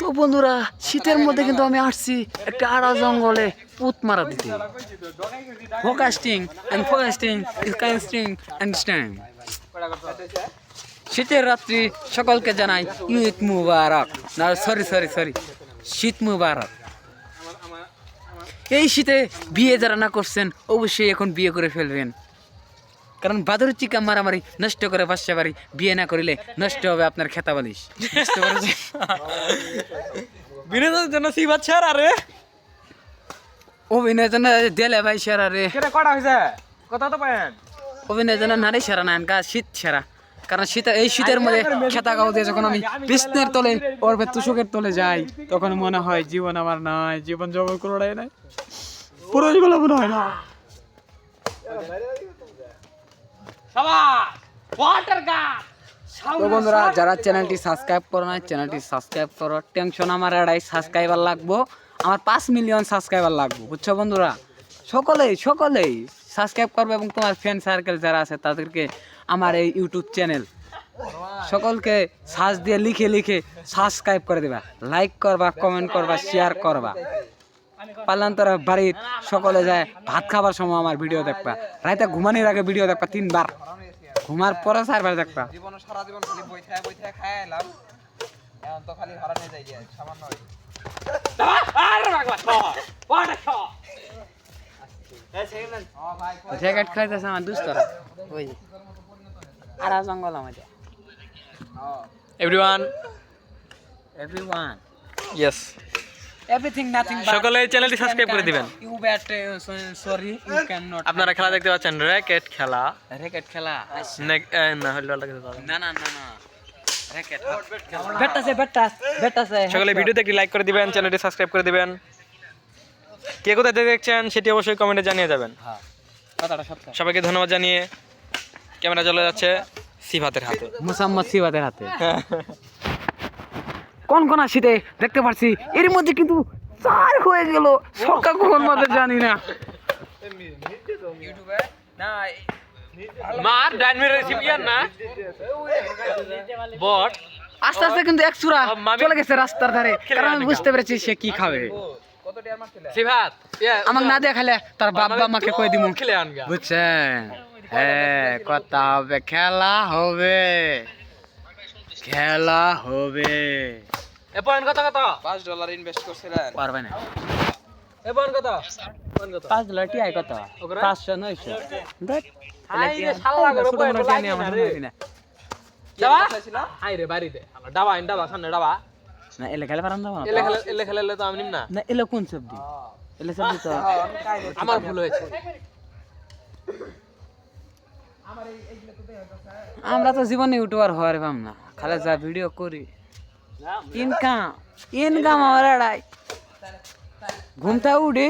তো বন্ধুরা শীতের মধ্যে কিন্তু আমি আসছি একটা আড়া জঙ্গলে পুত মারা দিতে ফোকাস্টিং শীতের রাত্রি সকলকে জানাই ঈদ মুবারক না সরি শীত মুবারক। এই শীতে বিয়ে যারা না করছেন অবশ্যই এখন বিয়ে করে ফেলবেন, কারণ বাদর চিকা মারামারি নষ্ট করে বাসা বাড়ি, বিয়ে না করিলে নষ্ট হবে আপনার খেতা বালিশ। বিনোদনের জন্য সিবাত স্যার আরে অভিনয়ের জন্য দেলে ভাই সেরা রে, কেটে কটা হয়েছে কথা তো পায়েন অভিনয়ের জন্য নারী সেরা না এনকা শীত সেরা, কারণ এই শীতের মধ্যে খেতা গাও দিয়ে যখন আমি বিষ্ণের তলে ওর তুষকের তলে যাই তখন মনে হয় জীবন আমার নয়, জীবন জব কোনোটাই নাই, পুরো জীবন মনে হয় না। তো বন্ধুরা যারা চ্যানেলটি সাবস্ক্রাইব করো না চ্যানেলটি সাবস্ক্রাইব করো, টেনশন আমার এড়াই সাবস্ক্রাইবার লাগবো, আমার 5 মিলিয়ন সাবস্ক্রাইবার লাগবো, বুঝছো বন্ধুরা? সকলেই সাবস্ক্রাইব করবে এবং তোমার ফ্রেন্ড সার্কেল যারা আছে তাদেরকে আমার এই ইউটিউব চ্যানেল সকলকে সার্চ দিয়ে লিখে সাবস্ক্রাইব করে দেবা, লাইক করবা, কমেন্ট করবা, শেয়ার করবা। পাল্লান্তরা বাড়ির সকলে যায় ভাত খাবার সময় আমার ভিডিও দেখবা, রাতে ঘুমানোর আগে ভিডিও দেখবা 3 বার, ঘুমার পরে 4 বার দেখবা। জীবন সারা জীবন খালি বই খায় খায় এলাম, এখন তো খালি হারানে যাই গিয়া সামান্য আরে বাগবা ওটা ছ জ্যাকেট খাইতেছে আমার দুস্তরা ওই আরা জঙ্গল আমাদের। এভরিওয়ান ইয়েস এভরিথিং নাথিং সকলে চ্যানেলটি সাবস্ক্রাইব করে দিবেন। You bat sorry you can not. আপনারা খেলা দেখতে পাচ্ছেন র‍্যাকেট খেলা খেলা না হলো লাগে না র‍্যাকেট বেটাছে সকলে ভিডিওতে একটি লাইক করে দিবেন, চ্যানেলটি সাবস্ক্রাইব করে দিবেন। কে কোথায় থেকে দেখছেন সেটি অবশ্যই কমেন্টে জানিয়ে যাবেন। হ্যাঁ কথাটা সত্য। সবাইকে ধন্যবাদ জানিয়ে ক্যামেরা চলে যাচ্ছে সিফাতের হাতে, মুসাম্মদ সিবাতের হাতে। কোন শীতে দেখতে পাচ্ছি এর মধ্যে কিন্তু 4 হয়ে গেল, সকাল কোন মধ্যে জানি না। ইউটিউবে না মার ডাইন মেরে রেসিপিয়ার না বট আস্তে আস্তে কিন্তু এক চূড়া চলে গেছে রাস্তার ধারে, কারণ আমি বুঝতে পেরেছি সে কি খাবে। সিফাত আমাকে না দেখালে তার বাবা মাকে কই দিমু, খেলে আনগা বুঝছেন? হ্যাঁ কথা হবে, খেলা হবে। এ পয়েন্ট কত $5 ইনভেস্ট করছিলেন পারবে না। এ পয়েন্ট কত $5 টিআই কত? 500 900 দেখ আই রে শালা করে পয়েন্ট লাগে না রে যাবা আই রে বাড়িতে আমার ডাবা সামনে ডাবা না এলে খেলে পারাম না, এলে খেলে তো আমি নিম না না এলে কোন সবজি এলে সবজি তো আমার ভুল হয়েছে। আমরা তো জীবনে ইউটিউবার হওয়ার পাম না, খালি যা ভিডিও করি ইনকাম আমার এড়াই। ঘুমটা উঠে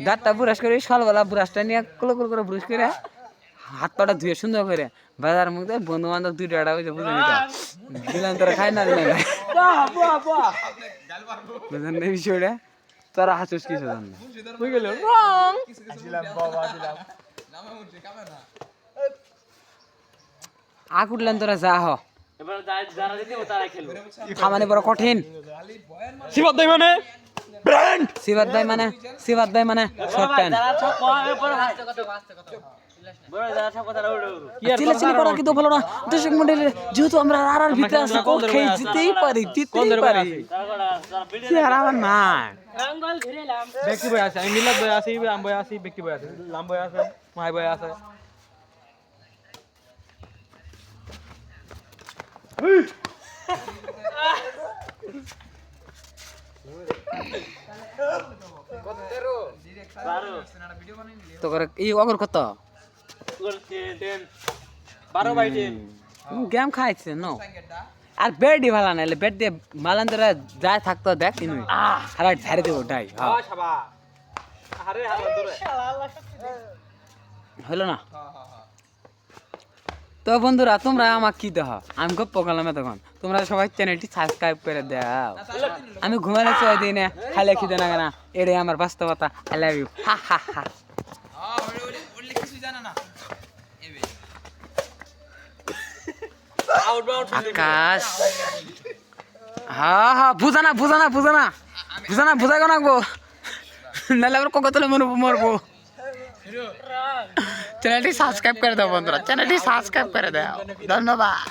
দাঁতটা ব্রাশ করে সকালবেলা ব্রাশটা নিয়ে কুলো করে ব্রাশ করে হাত পাটা ধুয়ে সুন্দর করে বাজার মধ্যে বন্ধু বান্ধব 2 টাকা হয়েছে বুঝে নিতে দিলাম, তোরা খাই না দিলাম বুঝলেন না বিষয়টা, তোরা হাসুস কিছু জান না বুঝে গেল আগ উঠলেন তোরা যা হ খামানে বড় কঠিন। সিফাত ভাই মানে সিবাত ভাই মানে শর্ট টাইম চিল্লাচিল্লি করা কিন্তু ভালো না। দর্শক মন্ডলী যেহেতু আমরা আর ভিতরে আছি খেয়ে জিতেই পারি আর আমার না ব্যক্তি বই আছে, আমি মিলাদ বই আছি, আম বই আছি, ব্যক্তি বই আছে, লাম বই আছে, মাই বই আছে। তো করে এই অগর কত 12/10 গেম খাইছে নো আর বেডই ভালো না, বেড দিয়ে মালান ধরে যায় থাকতো দেখ ইনু সারা ঝাড়ে দেব ওটাই হলো না। তো বন্ধুরা তোমরা আমাকে কি দেহ, আমি গপ্প করলাম তখন, তোমরা সবাই চ্যানেলটি সাবস্ক্রাইব করে দাও। আমি ঘুমালে চয় দিই না, খাইলে খিদে না কেনা, এটাই আমার বাস্তবতা। আই লাভ ইউ আকাশ হ্যাঁ হ্যাঁ বুঝানা বুঝাই নাকবো নাহলে আবার কতলে মরবো চ্যানেলটি সাবস্ক্রাইব করে দাও বন্ধুরা চ্যানেলটি সাবস্ক্রাইব করে দাও ধন্যবাদ